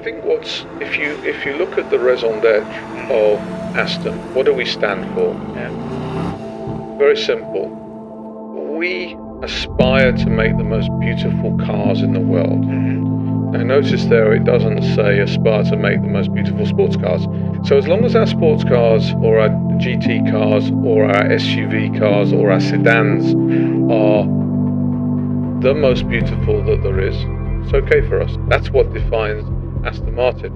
think if you look at the raison d'être of Aston, what do we stand for? Yeah. Very simple. We aspire to make the most beautiful cars in the world. Now notice there it doesn't say aspire to make the most beautiful sports cars. So as long as our sports cars or our GT cars or our SUV cars or our sedans are the most beautiful that there is, it's okay for us. That's what defines Aston Martin.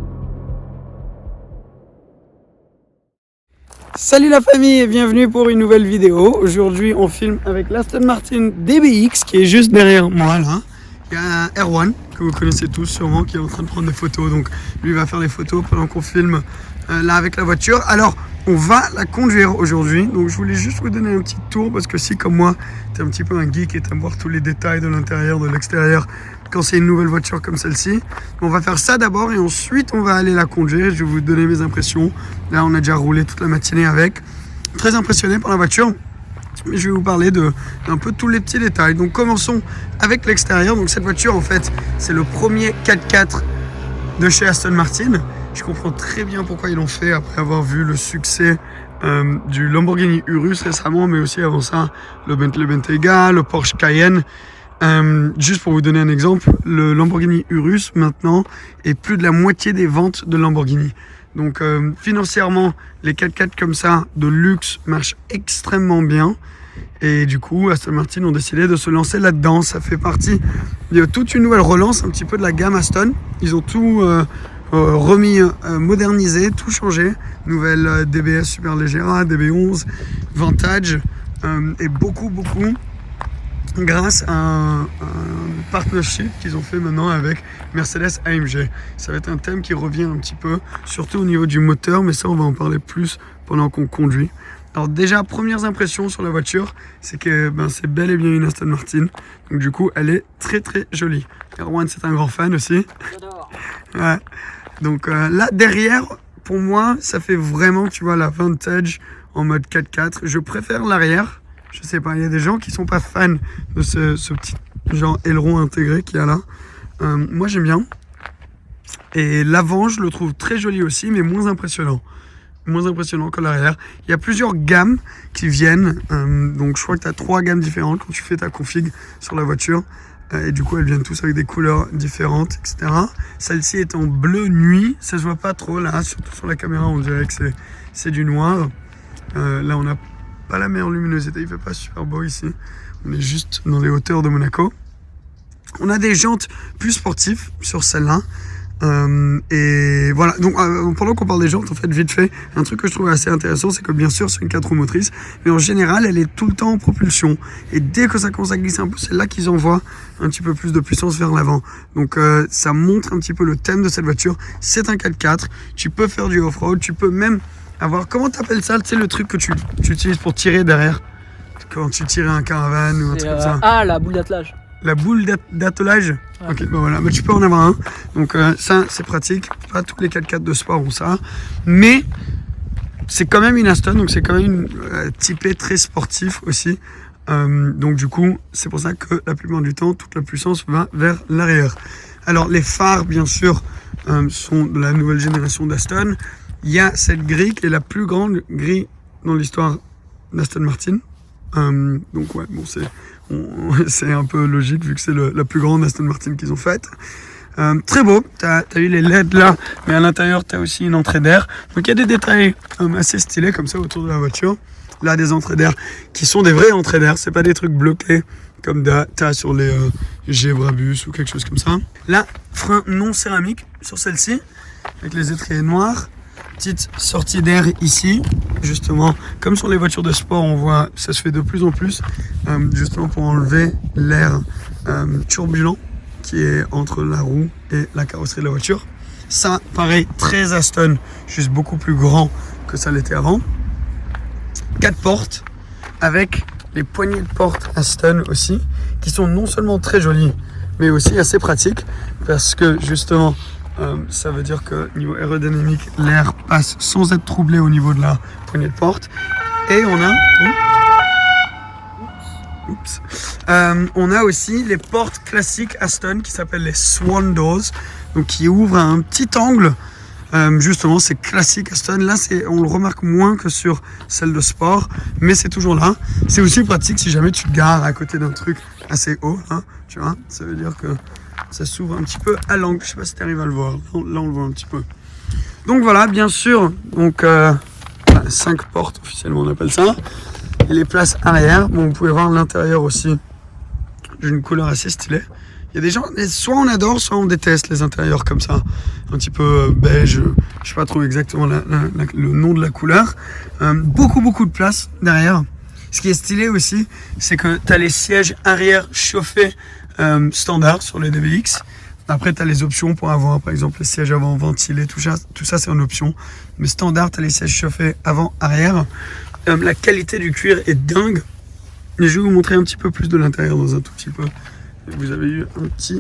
Salut la famille et bienvenue pour une nouvelle vidéo. Aujourd'hui on filme avec l'Aston Martin DBX qui est juste derrière moi là. Il y a Erwan que vous connaissez tous sûrement qui est en train de prendre des photos, donc lui va faire les photos pendant qu'on filme là avec la voiture. Alors on va la conduire aujourd'hui, donc je voulais juste vous donner un petit tour parce que si comme moi t'es un petit peu un geek et t'aimes voir tous les détails de l'intérieur, de l'extérieur quand c'est une nouvelle voiture comme celle-ci, on va faire ça d'abord et ensuite on va aller la conduire. Je vais vous donner mes impressions. Là on a déjà roulé toute la matinée avec, très impressionné par la voiture. Mais je vais vous parler d'un peu tous les petits détails. Donc commençons avec l'extérieur. Donc cette voiture en fait c'est le premier 4x4 de chez Aston Martin. Je comprends très bien pourquoi ils l'ont fait après avoir vu le succès du Lamborghini Urus récemment, mais aussi avant ça le Bentley Bentayga, le Porsche Cayenne. Juste pour vous donner un exemple, le Lamborghini Urus maintenant est plus de la moitié des ventes de Lamborghini. Donc financièrement, les 4x4 comme ça de luxe marchent extrêmement bien. Et du coup, Aston Martin ont décidé de se lancer là-dedans. Ça fait partie de toute une nouvelle relance un petit peu de la gamme Aston. Ils ont tout remis, modernisé, tout changé. Nouvelle DBS Superleggera, DB11, Vantage et beaucoup grâce à un partnership qu'ils ont fait maintenant avec Mercedes AMG. Ça va être un thème qui revient un petit peu, surtout au niveau du moteur, mais ça on va en parler plus pendant qu'on conduit. Alors déjà, premières impressions sur la voiture, c'est que c'est bel et bien une Aston Martin. Donc du coup, elle est très jolie. Erwan, c'est un grand fan aussi. J'adore. Ouais. Donc là, derrière, pour moi, ça fait vraiment, tu vois, la Vantage en mode 4x4. Je préfère l'arrière. Je sais pas, il y a des gens qui sont pas fans de ce petit genre aileron intégré qu'il y a là. Moi, j'aime bien. Et l'avant, je le trouve très joli aussi, mais moins impressionnant. Moins impressionnant que l'arrière. Il y a plusieurs gammes qui viennent. Donc, je crois que tu as 3 gammes différentes quand tu fais ta config sur la voiture. Et du coup, elles viennent tous avec des couleurs différentes, etc. Celle-ci est en bleu nuit. Ça se voit pas trop là, surtout sur la caméra, on dirait que c'est du noir. Là, on n'a pas la meilleure luminosité, il fait pas super beau ici. On est juste dans les hauteurs de Monaco. On a des jantes plus sportives sur celle-là. Et voilà, donc pendant qu'on parle des jantes, en fait, vite fait, un truc que je trouve assez intéressant, c'est que bien sûr c'est une 4 roues motrices, mais en général elle est tout le temps en propulsion. Et dès que ça commence à glisser un peu, c'est là qu'ils envoient un petit peu plus de puissance vers l'avant. Donc ça montre un petit peu le thème de cette voiture. C'est un 4x4, tu peux faire du off-road, tu peux même avoir, comment t'appelles ça, tu sais, le truc que tu utilises pour tirer derrière quand tu tires un caravane ou un truc comme ça. Ah, la boule d'attelage. La boule d'attelage. Ouais. Ok, voilà, tu peux en avoir un. Donc ça, c'est pratique. Pas tous les 4x4 de sport ont ça. Mais c'est quand même une Aston, donc c'est quand même typé très sportif aussi. Donc du coup, c'est pour ça que la plupart du temps, toute la puissance va vers l'arrière. Alors les phares, bien sûr, sont de la nouvelle génération d'Aston. Il y a cette grille qui est la plus grande grille dans l'histoire d'Aston Martin. Donc ouais, bon, c'est un peu logique vu que c'est la plus grande Aston Martin qu'ils ont faite. Très beau, t'as eu les LED là, mais à l'intérieur t'as aussi une entrée d'air. Donc il y a des détails assez stylés comme ça autour de la voiture. Là, des entrées d'air qui sont des vraies entrées d'air, c'est pas des trucs bloqués comme t'as sur les G-Brabus ou quelque chose comme ça. Là, frein non céramique sur celle-ci, avec les étriers noirs. Petite sortie d'air ici, justement, comme sur les voitures de sport, on voit, ça se fait de plus en plus, justement pour enlever l'air turbulent qui est entre la roue et la carrosserie de la voiture. Ça, pareil, très Aston, juste beaucoup plus grand que ça l'était avant. 4 portes, avec les poignées de porte Aston aussi, qui sont non seulement très jolies, mais aussi assez pratiques, parce que justement, ça veut dire que niveau aérodynamique, l'air passe sans être troublé au niveau de la poignée de porte. Et on a aussi les portes classiques Aston qui s'appellent les Swan Doors. donc qui ouvre à un petit angle. Justement, c'est classique Aston. Là, on le remarque moins que sur celle de sport, mais c'est toujours là. C'est aussi pratique si jamais tu te gares à côté d'un truc assez haut, hein, tu vois. Ça veut dire que ça s'ouvre un petit peu à l'angle. Je sais pas si tu arrives à le voir. Là, on le voit un petit peu. Donc voilà, bien sûr. Donc 5 portes officiellement, on appelle ça. Et les places arrière. Bon, vous pouvez voir l'intérieur aussi d'une couleur assez stylée. Il y a des gens, soit on adore, soit on déteste les intérieurs comme ça, un petit peu beige, je sais pas trop exactement le nom de la couleur. Beaucoup de place derrière. Ce qui est stylé aussi, c'est que tu as les sièges arrière chauffés standard sur les DBX. Après, tu as les options pour avoir, par exemple, les sièges avant ventilés, tout ça c'est en option. Mais standard, tu as les sièges chauffés avant-arrière. La qualité du cuir est dingue. Et je vais vous montrer un petit peu plus de l'intérieur dans un tout petit peu. Vous avez eu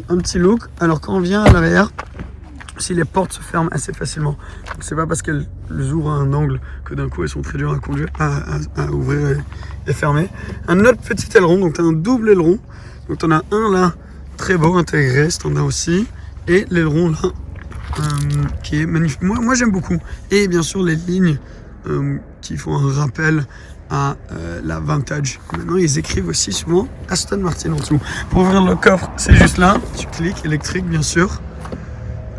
un petit look. Alors quand on vient à l'arrière, si les portes se ferment assez facilement, c'est pas parce qu'elles ouvrent à un angle que d'un coup elles sont très dures à conduire, à ouvrir et fermer. Un autre petit aileron, donc tu as un double aileron. Donc tu en as un là, très beau, intégré, standard aussi. Et l'aileron là, qui est magnifique. Moi j'aime beaucoup. Et bien sûr les lignes qui font un rappel à la Vantage. Maintenant, ils écrivent aussi souvent Aston Martin en dessous. Pour ouvrir le coffre, c'est juste là. Tu cliques, électrique, bien sûr.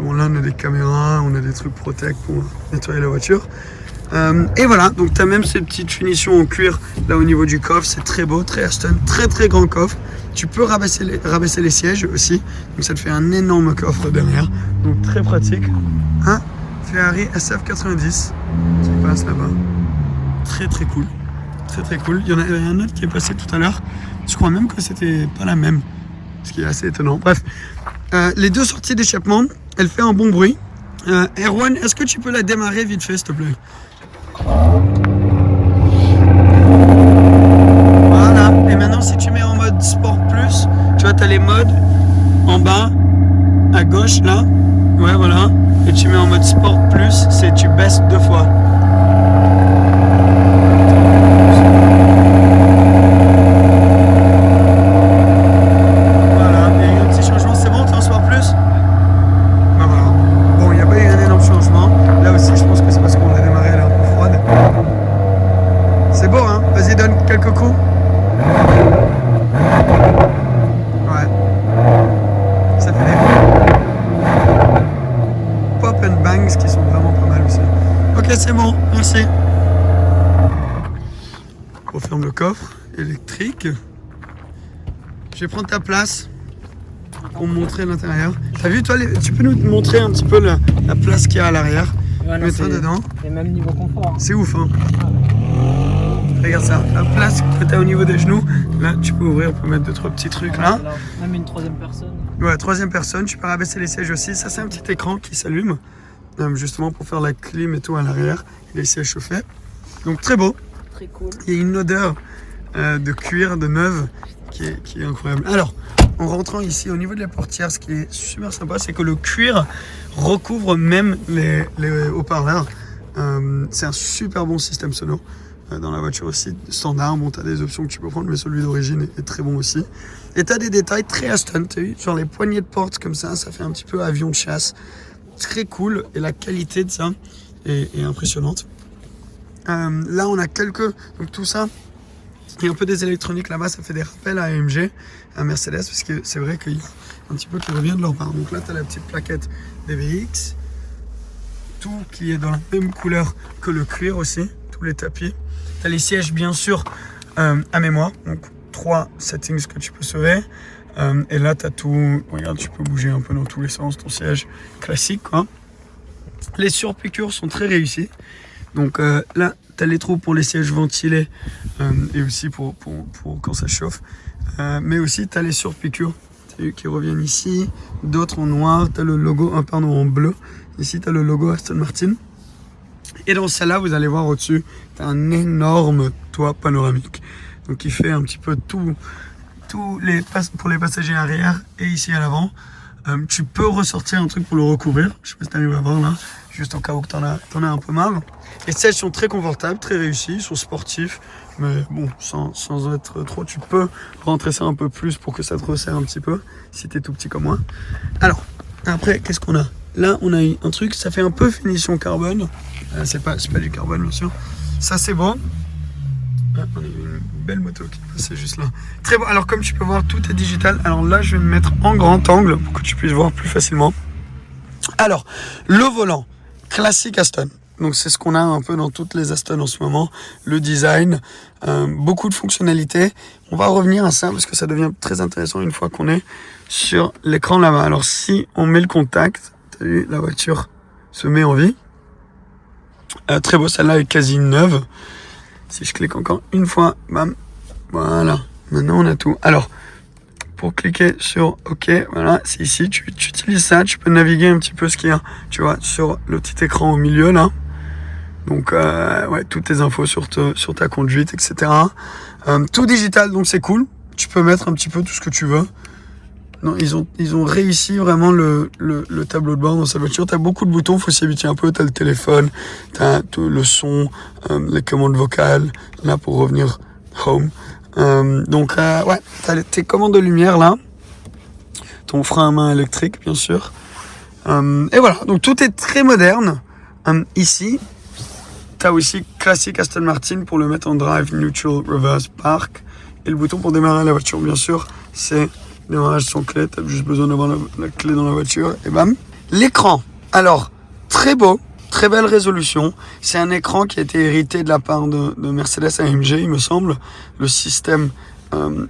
Bon, là, on a des caméras, on a des trucs Protect pour nettoyer la voiture. Et voilà, donc tu as même ces petites finitions en cuir là au niveau du coffre. C'est très beau, très Aston, très grand coffre. Tu peux rabaisser les sièges aussi. Donc ça te fait un énorme coffre derrière. Donc très pratique. Un Ferrari SF90 qui passe là-bas. Très cool. Très cool. Il y en a un autre qui est passé tout à l'heure. Je crois même que c'était pas la même. Ce qui est assez étonnant. Bref. Les deux sorties d'échappement, elle fait un bon bruit. Erwan, est-ce que tu peux la démarrer vite fait, s'il te plaît? Voilà. Et maintenant, si tu mets en mode Sport Plus, tu vois, tu as les modes en bas, à gauche, là. Ouais, voilà. Et tu mets en mode Sport Plus, c'est tu baisses 2 fois. Qui sont vraiment pas mal aussi. Ok, c'est bon, merci. On ferme le coffre électrique. Je vais prendre ta place pour montrer l'intérieur. T'as vu, toi, tu peux nous montrer un petit peu la place qu'il y a à l'arrière? Ouais, mettre dedans. C'est même niveau confort. C'est ouf, hein. Regarde ça, la place que tu as au niveau des genoux. Là, tu peux ouvrir, on peut mettre 2-3 petits trucs là. Même une troisième personne. Ouais, troisième personne. Tu peux rabaisser les sièges aussi. Ça, c'est un petit écran qui s'allume. Justement pour faire la clim et tout à l'arrière, les sièges chauffés. Donc très beau. Très cool. Il y a une odeur de cuir, de neuve qui est incroyable. Alors, en rentrant ici au niveau de la portière, ce qui est super sympa, c'est que le cuir recouvre même les haut-parleurs. C'est un super bon système sonore. Dans la voiture aussi, standard, bon, tu as des options que tu peux prendre, mais celui d'origine est très bon aussi. Et tu as des détails très Aston, tu as vu, genre les poignées de porte comme ça fait un petit peu avion de chasse. Très cool, et la qualité de ça est impressionnante. Là on a donc tout ça, il y a un peu des électroniques là-bas, ça fait des rappels à AMG, à Mercedes, parce que c'est vrai qu'il y a un petit peu qui revient de leur part. Donc là tu as la petite plaquette DBX, tout qui est dans la même couleur que le cuir aussi, tous les tapis. Tu as les sièges bien sûr à mémoire, donc 3 settings que tu peux sauver. Et là, tu as tout. Regarde, tu peux bouger un peu dans tous les sens, ton siège classique, quoi. Les surpiqûres sont très réussies. Donc là, tu as les trous pour les sièges ventilés et aussi pour quand ça chauffe. Mais aussi, tu as les surpiqûres qui reviennent ici. D'autres en noir. Tu as le logo, en bleu. Ici, tu as le logo Aston Martin. Et dans celle-là, vous allez voir au-dessus, tu as un énorme toit panoramique. Donc, il fait un petit peu tout. Pour les passagers arrière et ici à l'avant. Tu peux ressortir un truc pour le recouvrir. Je sais pas si tu arrives à voir là, juste au cas où t'en as un peu marre. Les sièges sont très confortables, très réussis, ils sont sportifs, mais bon, sans être trop, tu peux rentrer ça un peu plus pour que ça te resserre un petit peu, si t'es tout petit comme moi. Alors, Après, qu'est-ce qu'on a? Là, on a un truc, ça fait un peu finition carbone. C'est pas du carbone, bien sûr. Ça, c'est bon. Ah, on a une belle moto qui est passée juste là. Très bon. Alors, comme tu peux voir, tout est digital. Alors là, je vais me mettre en grand angle pour que tu puisses voir plus facilement. Alors, le volant, classique Aston. Donc, c'est ce qu'on a un peu dans toutes les Aston en ce moment. Le design, beaucoup de fonctionnalités. On va revenir à ça parce que ça devient très intéressant une fois qu'on est sur l'écran là-bas. Alors, si on met le contact, t'as vu, la voiture se met en vie. Très beau, celle-là est quasi neuve. Si je clique encore une fois, bam, voilà. Maintenant, on a tout. Alors, pour cliquer sur OK, voilà, c'est ici. Tu utilises ça, tu peux naviguer un petit peu ce qu'il y a, tu vois, sur le petit écran au milieu là. Donc, ouais, toutes tes infos sur ta conduite, etc. Tout digital, donc c'est cool. Tu peux mettre un petit peu tout ce que tu veux. Non, ils ont réussi vraiment le tableau de bord dans sa voiture. T'as beaucoup de boutons, faut s'y habituer un peu. T'as le téléphone, t'as le son, les commandes vocales, là pour revenir home. Donc, ouais, t'as tes commandes de lumière là. Ton frein à main électrique, bien sûr. Et voilà, donc tout est très moderne. Ici, t'as aussi classique Aston Martin pour le mettre en drive, neutral, reverse, park. Et le bouton pour démarrer la voiture, bien sûr, c'est démarrage sans clé. T'as juste besoin d'avoir la clé dans la voiture et bam. L'écran, alors, très beau, très belle résolution. C'est un écran qui a été hérité de la part de Mercedes AMG, il me semble. Le système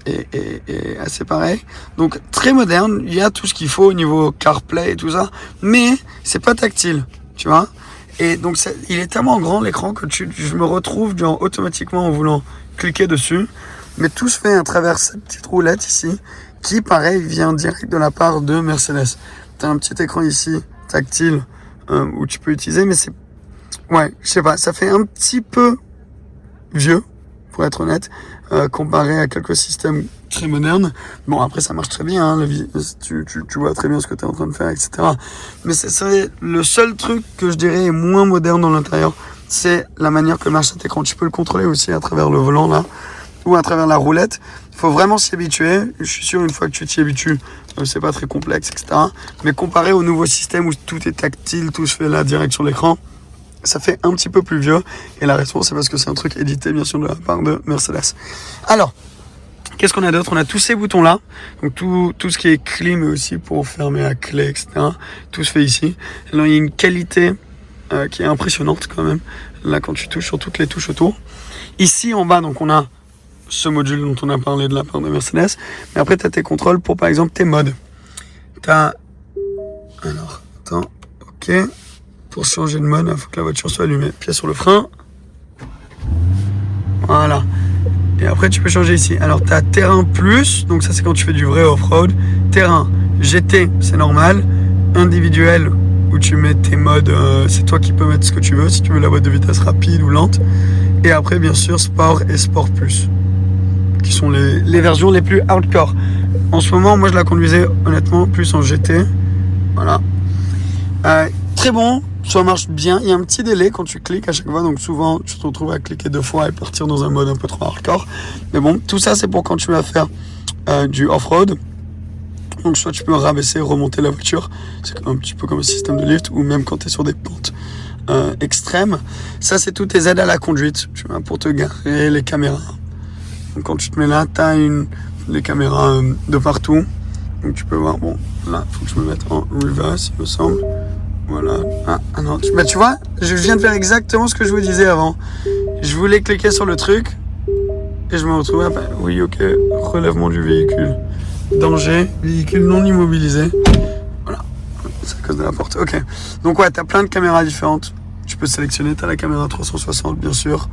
est assez pareil. Donc, très moderne. Il y a tout ce qu'il faut au niveau CarPlay et tout ça. Mais, c'est pas tactile, tu vois. Et donc, il est tellement grand l'écran que je me retrouve genre, automatiquement en voulant cliquer dessus. Mais tout se fait à travers cette petite roulette ici, qui, pareil, vient direct de la part de Mercedes. Tu as un petit écran ici, tactile, où tu peux utiliser, mais c'est... Ouais, je sais pas, ça fait un petit peu vieux, pour être honnête, comparé à quelques systèmes très modernes. Bon, après, ça marche très bien, hein, tu vois très bien ce que tu es en train de faire, etc. Mais c'est le seul truc que je dirais est moins moderne dans l'intérieur, c'est la manière que marche cet écran. Tu peux le contrôler aussi à travers le volant, là, ou à travers la roulette. Il faut vraiment s'y habituer. Je suis sûr, une fois que tu t'y habitues, c'est pas très complexe, etc. Mais comparé au nouveau système où tout est tactile, tout se fait là, direct sur l'écran, ça fait un petit peu plus vieux. Et la raison, c'est parce que c'est un truc édité, bien sûr, de la part de Mercedes. Alors, qu'est-ce qu'on a d'autre? On a tous ces boutons-là. Donc, tout ce qui est clé, mais aussi pour fermer la clé, etc. Tout se fait ici. Alors, il y a une qualité qui est impressionnante quand même. Là, quand tu touches sur toutes les touches autour. Ici, en bas, donc, on a ce module dont on a parlé de la part de Mercedes. Mais après, tu as tes contrôles pour, par exemple, tes modes. Alors, attends, OK. Pour changer de mode, il faut que la voiture soit allumée. Pied sur le frein. Voilà. Et après, tu peux changer ici. Alors, tu as terrain plus. Donc, ça, c'est quand tu fais du vrai off-road. Terrain GT, c'est normal. Individuel, où tu mets tes modes. C'est toi qui peux mettre ce que tu veux. Si tu veux la boîte de vitesse rapide ou lente. Et après, bien sûr, sport et sport plus, qui sont les versions les plus hardcore. En ce moment, moi, je la conduisais honnêtement plus en GT. Voilà. Très bon, ça marche bien. Il y a un petit délai quand tu cliques à chaque fois. Donc souvent, tu te retrouves à cliquer 2 fois et partir dans un mode un peu trop hardcore. Mais bon, tout ça, c'est pour quand tu vas faire du off-road. Donc soit tu peux rabaisser, remonter la voiture. C'est un petit peu comme un système de lift. Ou même quand tu es sur des pentes extrêmes. Ça, c'est toutes tes aides à la conduite. Tu vois, pour te garer, les caméras. Donc quand tu te mets là, tu as les caméras de partout. Donc tu peux voir, bon, là, il faut que je me mette en reverse, il me semble. Voilà. Ah non, tu vois, je viens de faire exactement ce que je vous disais avant. Je voulais cliquer sur le truc et je me retrouvais, oui, ok, relèvement du véhicule. Danger, véhicule non immobilisé. Voilà, c'est à cause de la porte. Ok. Donc ouais, t'as plein de caméras différentes. Tu peux sélectionner, t'as la caméra 360, bien sûr,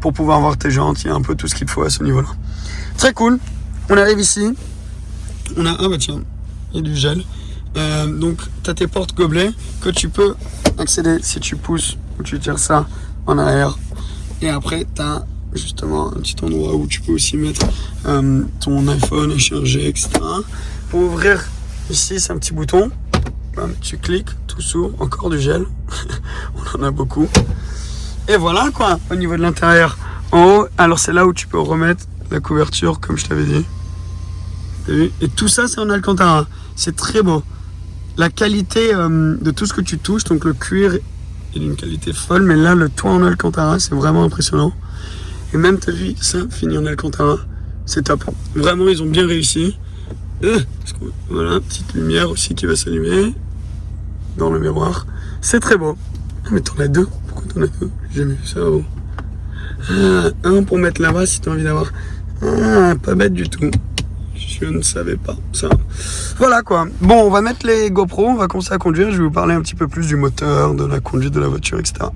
pour pouvoir voir tes jantes. Il y a un peu tout ce qu'il te faut à ce niveau-là. Très cool. On arrive ici. On a, tiens, il y a du gel. Donc, tu as tes portes gobelets que tu peux accéder si tu pousses ou tu tires ça en arrière. Et après, tu as justement un petit endroit où tu peux aussi mettre ton iPhone et charger, etc. Pour ouvrir, ici, c'est un petit bouton. Tu cliques, tout s'ouvre, encore du gel. On en a beaucoup. Et voilà, quoi, au niveau de l'intérieur. En haut, alors c'est là où tu peux remettre la couverture, comme je t'avais dit. Et tout ça, c'est en Alcantara. C'est très beau. la qualité de tout ce que tu touches. Donc le cuir est d'une qualité folle, mais là le toit en Alcantara c'est vraiment impressionnant. Et même t'as vu ça fini en Alcantara, c'est top. Vraiment ils ont bien réussi. Voilà, petite lumière aussi qui va s'allumer dans le miroir. C'est très beau. Ah mais t'en as deux. Pourquoi t'en as deux? J'ai jamais vu ça avant. Un pour mettre là-bas si t'as envie d'avoir. Pas bête du tout. Je ne savais pas ça. Voilà quoi. Bon, on va mettre les GoPro, on va commencer à conduire. Je vais vous parler un petit peu plus du moteur, de la conduite de la voiture, etc.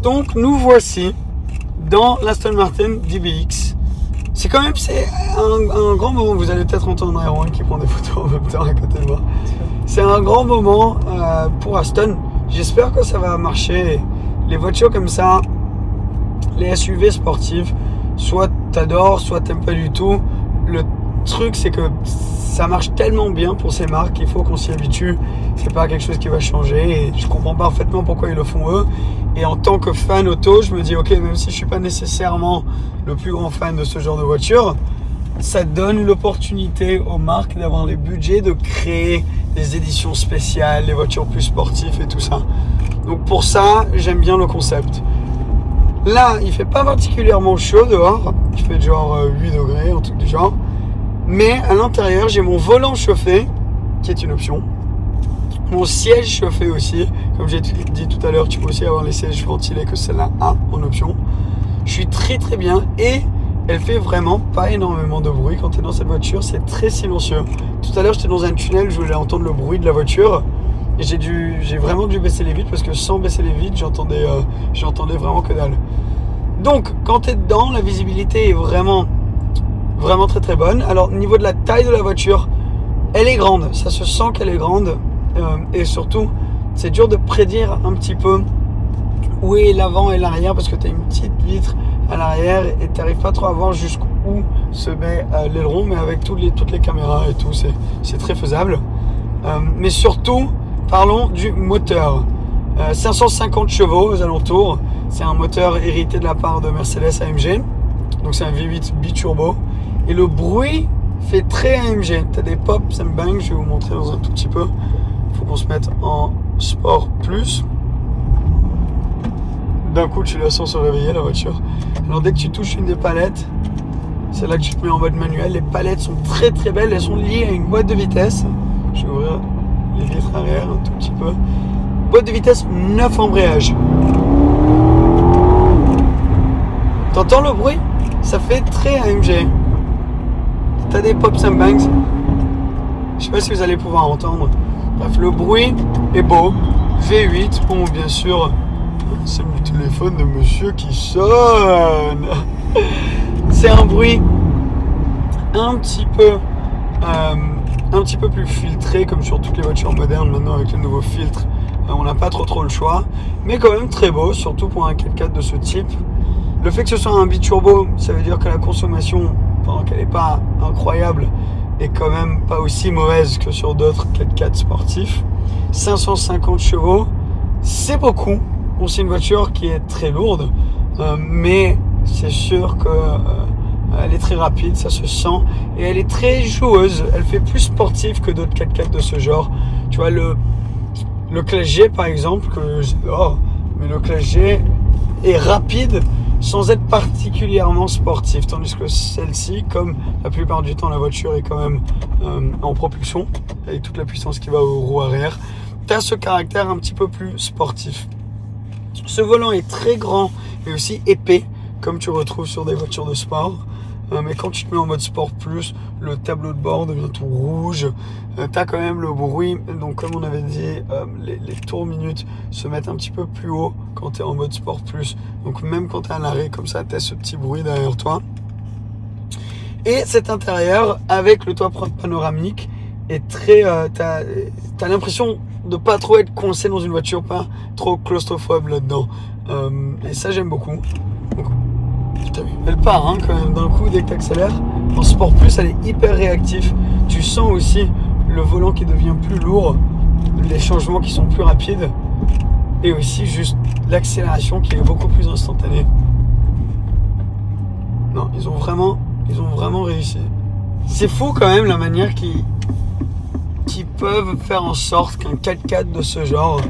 Donc nous voici dans l'Aston Martin DBX. C'est quand même un grand moment. Vous allez peut-être entendre Erwan qui prend des photos en même temps à côté de moi. C'est un grand moment pour Aston. J'espère que ça va marcher. Les voitures comme ça, les SUV sportives, soit t'adores, soit t'aimes pas du tout. Le truc c'est que ça marche tellement bien pour ces marques qu'il faut qu'on s'y habitue. C'est pas quelque chose qui va changer et je comprends parfaitement pourquoi ils le font eux. Et en tant que fan auto, je me dis ok, même si je suis pas nécessairement le plus grand fan de ce genre de voiture, ça donne l'opportunité aux marques d'avoir les budgets de créer des éditions spéciales, les voitures plus sportives et tout ça. Donc pour ça, j'aime bien le concept. Là, il fait pas particulièrement chaud dehors, il fait genre 8 degrés, un truc du genre. Mais à l'intérieur, j'ai mon volant chauffé, qui est une option. Mon siège chauffé aussi. Comme j'ai dit tout à l'heure, tu peux aussi avoir les sièges ventilés que celle-là a en option. Je suis très très bien et elle fait vraiment pas énormément de bruit quand tu es dans cette voiture. C'est très silencieux. Tout à l'heure, j'étais dans un tunnel, je voulais entendre le bruit de la voiture. Et j'ai vraiment dû baisser les vitres parce que sans baisser les vitres, j'entendais vraiment que dalle. Donc, quand tu es dedans, la visibilité est vraiment très très bonne. Alors, au niveau de la taille de la voiture, elle est grande. Ça se sent qu'elle est grande. Et surtout, c'est dur de prédire un petit peu où est l'avant et l'arrière parce que tu as une petite vitre à l'arrière et tu n'arrives pas trop à voir jusqu'où se met l'aileron. Mais avec toutes les caméras et tout, c'est très faisable. Mais surtout, parlons du moteur. 550 chevaux aux alentours. C'est un moteur hérité de la part de Mercedes AMG. Donc c'est un V8 biturbo. Et le bruit fait très AMG. Tu as des pops and bangs, je vais vous montrer dans un tout petit peu. Il faut qu'on se mette en sport plus. D'un coup, tu la sens se réveiller la voiture. Alors dès que tu touches une des palettes, c'est là que tu te mets en mode manuel. Les palettes sont très très belles. Elles sont liées à une boîte de vitesse. Je vais ouvrir les vitres arrière un tout petit peu. Boîte de vitesse 9 embrayages. T'entends le bruit? Ça fait très AMG. T'as des pops and bangs. Je sais pas si vous allez pouvoir entendre. Bref, le bruit est beau. V8, bon bien sûr, c'est le téléphone de monsieur qui sonne. C'est un bruit un petit peu plus filtré, comme sur toutes les voitures modernes maintenant avec le nouveau filtre. On n'a pas trop le choix, mais quand même très beau, surtout pour un 4x4 de ce type. Le fait que ce soit un biturbo, ça veut dire que la consommation, pendant qu'elle n'est pas incroyable, est quand même pas aussi mauvaise que sur d'autres 4x4 sportifs. 550 chevaux, c'est beaucoup. Bon, c'est une voiture qui est très lourde, mais c'est sûr que elle est très rapide, ça se sent, et elle est très joueuse. Elle fait plus sportive que d'autres 4x4 de ce genre. Tu vois, le Classe G par exemple, que j'adore, mais le Classe G est rapide sans être particulièrement sportif, tandis que celle-ci, comme la plupart du temps la voiture est quand même en propulsion, avec toute la puissance qui va aux roues arrière, tu as ce caractère un petit peu plus sportif. Ce volant est très grand et aussi épais, comme tu retrouves sur des voitures de sport. Mais quand tu te mets en mode sport plus, le tableau de bord devient tout rouge. Tu as quand même le bruit. Donc comme on avait dit, les tours minutes se mettent un petit peu plus haut quand tu es en mode sport plus. Donc même quand tu es à l'arrêt comme ça, tu as ce petit bruit derrière toi. Et cet intérieur, avec le toit panoramique, est très... t'as l'impression de pas trop être coincé dans une voiture, pas trop claustrophobe là-dedans. Et ça, j'aime beaucoup. Donc, elle part quand même d'un coup dès que tu accélères. En sport plus, elle est hyper réactive. Tu sens aussi le volant qui devient plus lourd, les changements qui sont plus rapides, et aussi juste l'accélération qui est beaucoup plus instantanée. Non, ils ont vraiment réussi. C'est fou quand même la manière qui peuvent faire en sorte qu'un 4x4 de ce genre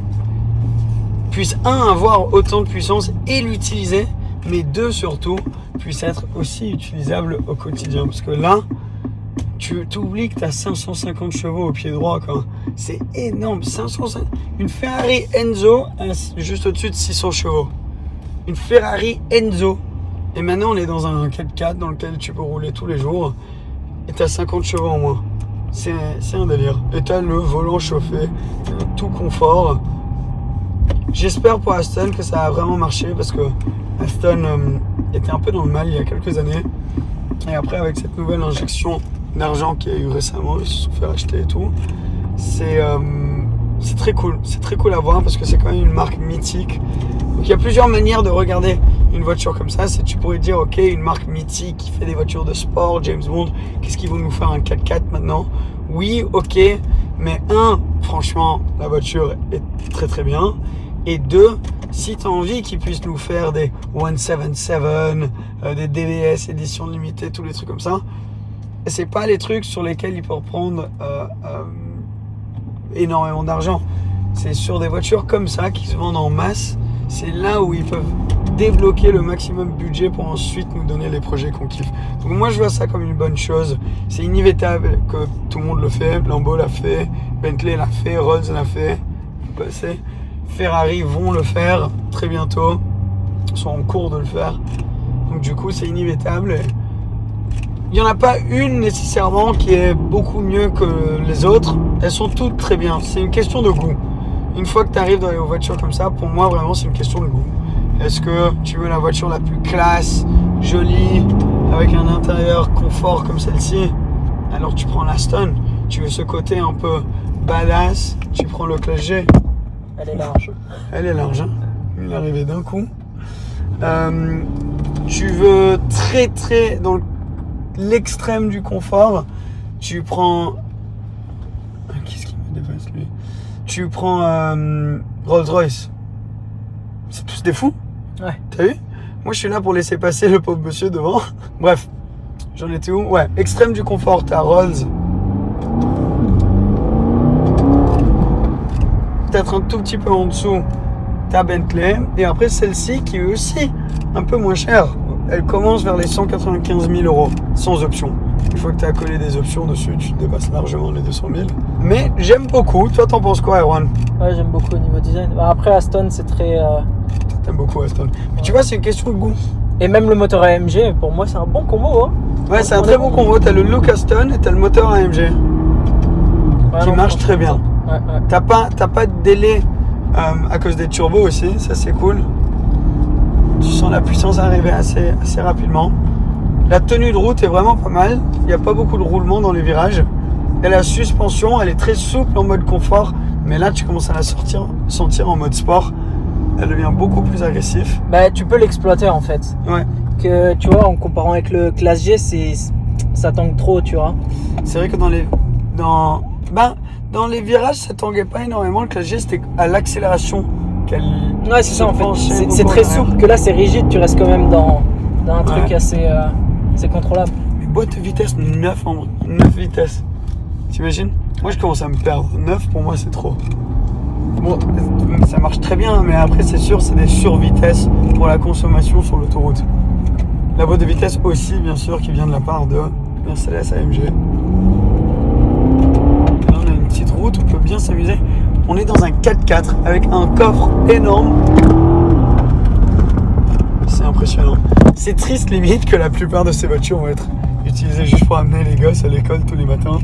puisse, avoir autant de puissance et l'utiliser, mais deux, surtout, puisse être aussi utilisable au quotidien. Parce que là, tu oublies que tu as 550 chevaux au pied droit, quoi. C'est énorme. 550. Une Ferrari Enzo, juste au-dessus de 600 chevaux. Une Ferrari Enzo. Et maintenant, on est dans un 4x4 dans lequel tu peux rouler tous les jours. Et tu as 50 chevaux en moins. C'est un délire. Et tu as le volant chauffé, tout confort. J'espère pour Aston que ça a vraiment marché parce que Aston était un peu dans le mal il y a quelques années. Et après, avec cette nouvelle injection d'argent qu'il y a eu récemment, ils se sont fait acheter et tout, c'est très cool. C'est très cool à voir parce que c'est quand même une marque mythique. Donc il y a plusieurs manières de regarder une voiture comme ça. C'est tu pourrais dire, ok, une marque mythique qui fait des voitures de sport, James Bond, qu'est-ce qu'ils vont nous faire un 4x4 maintenant? Oui, ok, mais franchement, la voiture est très très bien. Et deux, si tu as envie qu'ils puissent nous faire des 177, des DBS édition limitée, tous les trucs comme ça, c'est pas les trucs sur lesquels ils peuvent prendre énormément d'argent. C'est sur des voitures comme ça qui se vendent en masse. C'est là où ils peuvent débloquer le maximum budget pour ensuite nous donner les projets qu'on kiffe. Donc moi je vois ça comme une bonne chose. C'est inévitable que tout le monde le fait. Lambo l'a fait, Bentley l'a fait, Rolls l'a fait. Ferrari vont le faire très bientôt. Ils sont en cours de le faire. Donc du coup c'est inévitable. Il n'y en a pas une nécessairement qui est beaucoup mieux que les autres. Elles sont toutes très bien. C'est une question de goût. Une fois que tu arrives dans les voitures comme ça, pour moi vraiment c'est une question de goût. Est-ce que tu veux la voiture la plus classe, jolie, avec un intérieur confort comme celle-ci? Alors tu prends l'Aston. Tu veux ce côté un peu badass, tu prends le Classe G. Elle est large. Elle est large, hein. Il est arrivé d'un coup. Tu veux très très dans l'extrême du confort, tu prends... Qu'est-ce qui me dépasse lui? Tu prends Rolls-Royce. C'est tous des fous. Ouais. T'as vu? Moi je suis là pour laisser passer le pauvre monsieur devant. Bref, j'en étais où? Ouais, extrême du confort, t'as Rolls. Peut-être un tout petit peu en dessous, t'as Bentley. Et après celle-ci qui est aussi un peu moins chère. Elle commence vers les 195 000 euros sans option. Une fois que tu as collé des options dessus, tu dépasses largement les 200 000. Mais j'aime beaucoup. Toi, t'en penses quoi, Erwan? Ouais, j'aime beaucoup au niveau design. Bah, après, Aston, c'est très... T'aimes beaucoup Aston. Mais tu vois, c'est une question de goût. Et même le moteur AMG, pour moi, c'est un bon combo. Hein. Ouais, c'est un très bon combo. T'as le look Aston et t'as le moteur AMG. Ouais, qui marche très bien. Ouais. T'as pas de délai à cause des turbos aussi. Ça, c'est cool. Tu sens la puissance arriver assez rapidement. La tenue de route est vraiment pas mal. Il n'y a pas beaucoup de roulement dans les virages. Et la suspension, elle est très souple en mode confort. Mais là, tu commences à la sentir en mode sport. Elle devient beaucoup plus agressive. Bah, tu peux l'exploiter en fait. Ouais. Que tu vois, en comparant avec le Classe G, ça tangue trop, tu vois. C'est vrai que dans les virages, ça tanguait pas énormément. Le Classe G, c'était à l'accélération qu'elle. Ouais, c'est ça en fait. C'est très souple. Que là, c'est rigide. Tu restes quand même dans un truc assez contrôlable. Mais boîte de vitesse 9 vitesses. T'imagines? Moi, je commence à me perdre. 9 pour moi, c'est trop. Bon, ça marche très bien, mais après, c'est sûr, c'est des survitesses pour la consommation sur l'autoroute. La boîte de vitesse aussi, bien sûr, qui vient de la part de Mercedes AMG. Là, on a une petite route, on peut bien s'amuser. On est dans un 4x4 avec un coffre énorme. C'est impressionnant. C'est triste limite que la plupart de ces voitures vont être utilisées juste pour amener les gosses à l'école tous les matins.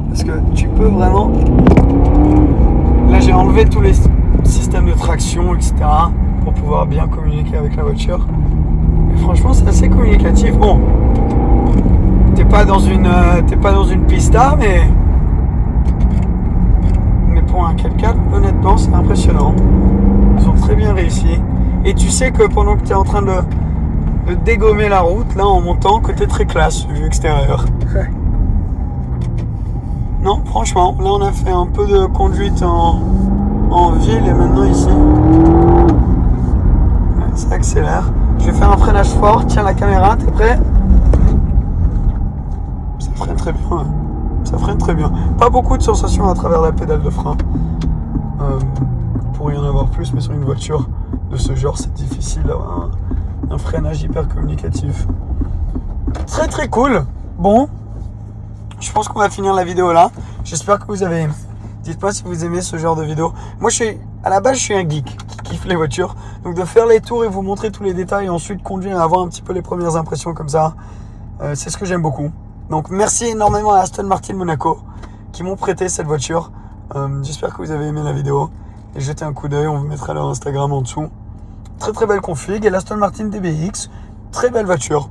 Parce que tu peux vraiment... Là j'ai enlevé tous les systèmes de traction, etc. pour pouvoir bien communiquer avec la voiture. Et franchement c'est assez communicatif. Bon, t'es pas dans une pista, mais pour un 4x4, honnêtement c'est impressionnant. Ils ont très bien réussi. Et tu sais que pendant que tu es en train de dégommer la route, là en montant, côté très classe, vue extérieure. Non, franchement, là on a fait un peu de conduite en ville et maintenant ici. Ouais, ça accélère. Je vais faire un freinage fort, tiens la caméra, t'es prêt? Ça freine très bien. Ouais. Ça freine très bien. Pas beaucoup de sensations à travers la pédale de frein. Pour y en avoir plus, mais sur une voiture de ce genre, c'est difficile d'avoir un freinage hyper communicatif. Très très cool. Bon, je pense qu'on va finir la vidéo là. J'espère que vous avez aimé. Dites-moi si vous aimez ce genre de vidéo. Moi, à la base, je suis un geek qui kiffe les voitures. Donc, de faire les tours et vous montrer tous les détails et ensuite conduire et avoir un petit peu les premières impressions comme ça, c'est ce que j'aime beaucoup. Donc, merci énormément à Aston Martin Monaco qui m'ont prêté cette voiture. J'espère que vous avez aimé la vidéo. Et jetez un coup d'œil, on vous mettra leur Instagram en dessous. Très très belle config. Et l'Aston Martin DBX, très belle voiture.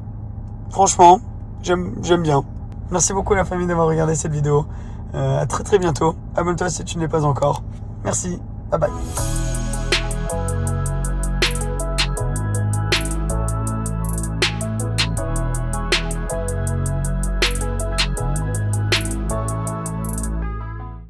Franchement, j'aime bien. Merci beaucoup la famille d'avoir regardé cette vidéo. À très très bientôt. Abonne-toi si tu ne l'es pas encore. Merci. Bye bye.